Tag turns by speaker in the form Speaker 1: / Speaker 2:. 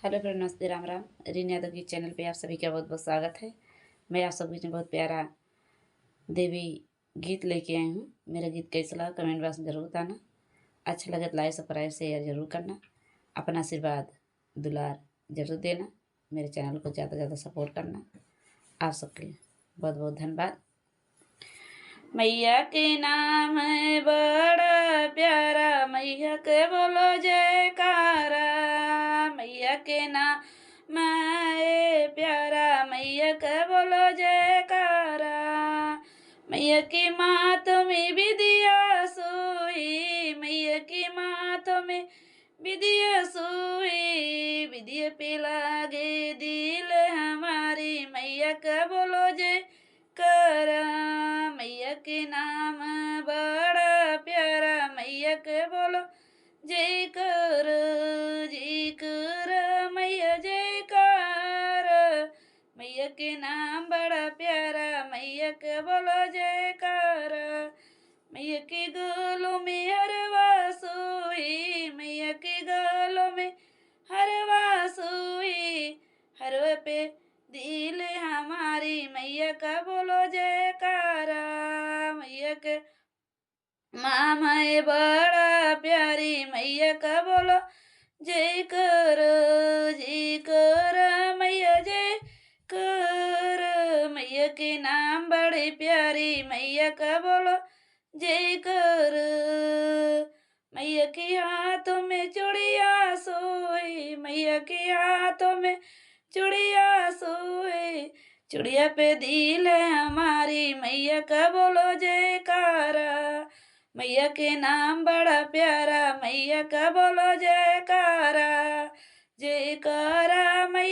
Speaker 1: Hello friend, नमस्ते, राम राम। रीना यादव की channel पे आप सभी का बहुत बहुत स्वागत है। मैं आप सभी में बहुत प्यारा देवी गीत लेके आई हूँ। मेरा गीत कैसा लगा कमेंट बॉक्स में ज़रूर बताना। अच्छा लगे तो लाइक सब्सक्राइब शेयर जरूर करना। अपना आशीर्वाद दुलार जरूर देना। मेरे चैनल को ज़्यादा से ज़्यादा सपोर्ट करना। आप सबके बहुत बहुत धन्यवाद। मैया के नाम है बड़ा प्यारा, मैया के बोलो जयकारा। मैया के नाम है प्यारा, मैया के बोलो जयकारा। मैया की माँ तुम्हें विद्या सोई, मैया की माँ तुम्हें विद्या सोई। विद्या पे लागे दिल हमारी, मैया का बोलो जय करा। मैया के नाम बड़ा प्यारा, मैया के बोलो जय कर मैया जय कर। मैया के नाम बड़ा प्यारा, मैया के बोलो जय कर। मैया के गलों में हरवा सोई, मैया के गलों में हरवा सोई। हरवा पे दिल हमारी, मैया का बोलो जयकारा। मैया के माँ मैं बड़ा प्यारी, मैया का बोलो जय कर मैया जय कर। मैया के नाम बड़ी प्यारी, मैया का बोलो जय कर। मैया के हाथों में चूड़िया सोई, मैया के हाथों में चूड़िया सोई। चूड़िया पे दिल है हमारी, मैया का बोलो जयकारा। मैया के नाम बड़ा प्यारा, मैया का बोलो जयकारा। जयकारा मैया